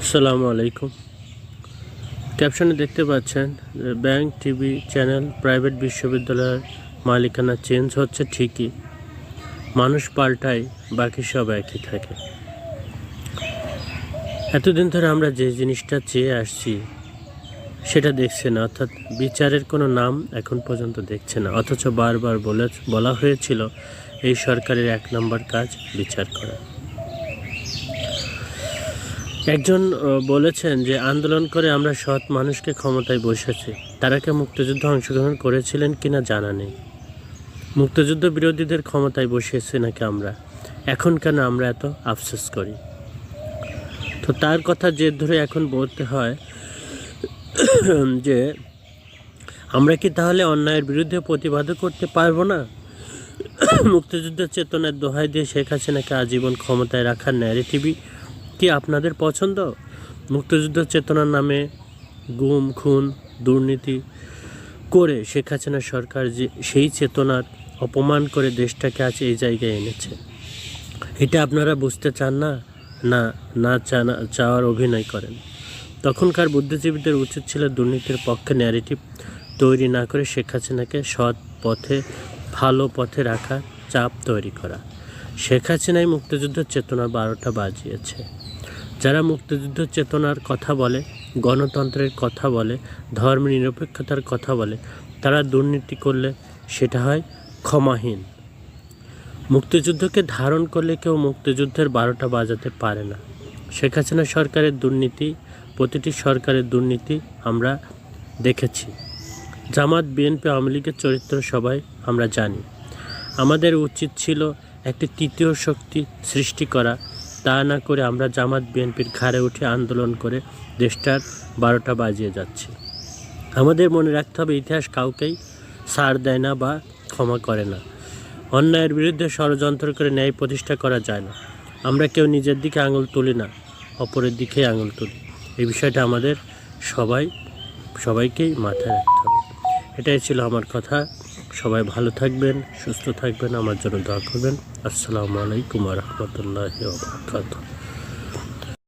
আসসালামু আলাইকুম। ক্যাপশনে দেখতে পাচ্ছেন ব্যাংক, টিভি চ্যানেল, প্রাইভেট বিশ্ববিদ্যালয়ের মালিকানা চেঞ্জ হচ্ছে ঠিকই, মানুষ পাল্টায়, বাকি সব একই থাকে। এতদিন ধরে আমরা যে জিনিসটা চেয়ে আসছি সেটা দেখছে না, অর্থাৎ বিচারের কোনো নাম এখন পর্যন্ত দেখছে না, অথচ বারবার বলা হয়েছিল এই সরকারের 1 নম্বর কাজ বিচার করা। একজন বলেছেন যে আন্দোলন করে আমরা সৎ মানুষকে ক্ষমতায় বসেছি, তারা কি মুক্তিযুদ্ধে অংশগ্রহণ করেছিলেন কিনা জানা নেই। মুক্তিযুদ্ধ বিরোধীদের ক্ষমতায় বসিয়েছি নাকি আমরা, এখন কেন আমরা এত আফসোস করি? তো তার কথা জের ধরে এখন বলতে হয় যে আমরা কি তাহলে অন্যায়ের বিরুদ্ধে প্রতিবাদও করতে পারবো না? মুক্তিযুদ্ধের চেতনার দোহাই দিয়ে শেখ হাসিনাকে আজীবন ক্ষমতায় রাখার ন্যারেটিভই কি আপনাদের পছন্দ? মুক্তিযুদ্ধ চেতনার নামে গুম, খুন, দুর্নীতি করে শেখ হাসিনা সরকার যে সেই চেতনার অপমান করে দেশটাকে আজ এই জায়গায় এনেছে, এটা আপনারা বুঝতে চান না, না চাওয়ার অভিনয় করেন। তখনকার বুদ্ধিজীবীদের উচিত ছিল দুর্নীতির পক্ষে ন্যারেটিভ তৈরি না করে শেখ হাসিনাকে সৎ পথে, ভালো পথে রাখার চাপ তৈরি করা। শেখ হাসিনাই মুক্তিযুদ্ধের চেতনার 12টা বাজিয়েছে। যারা মুক্তিযুদ্ধের চেতনার কথা বলে, গণতন্ত্রের কথা বলে, ধর্ম নিরপেক্ষতার কথা বলে, তারা দুর্নীতি করলে সেটা হয় ক্ষমাহীন। মুক্তিযুদ্ধকে ধারণ করলে কেউ মুক্তিযুদ্ধের 12টা বাজাতে পারে না। শেখ হাসিনা সরকারের দুর্নীতি, প্রতিটি সরকারের দুর্নীতি আমরা দেখেছি। জামাত, বিএনপি, আওয়ামী লীগের চরিত্র সবাই আমরা জানি। আমাদের উচিত ছিল একটি তৃতীয় শক্তি সৃষ্টি করা, তা না করে আমরা জামাত বিএনপির ঘাড়ে উঠে আন্দোলন করে দেশটার 12টা বাজিয়ে যাচ্ছি। আমাদের মনে রাখতে হবে, ইতিহাস কাউকেই ছাড় দেয় না বা ক্ষমা করে না। অন্যায়ের বিরুদ্ধে ষড়যন্ত্র করে ন্যায় প্রতিষ্ঠা করা যায় না। আমরা কেউ নিজের দিকে আঙুল তুলি না, অপরের দিকেই আঙুল তুলি। এই বিষয়টা আমাদের সবাইকেই মাথায় রাখতে হবে। এটাই ছিল আমার কথা। সবাই ভালো থাকবেন, সুস্থ থাকবেন, আমার জন্য দোয়া করবেন। আসসালামু আলাইকুম ওয়া রাহমাতুল্লাহি ওয়া বারাকাতুহু।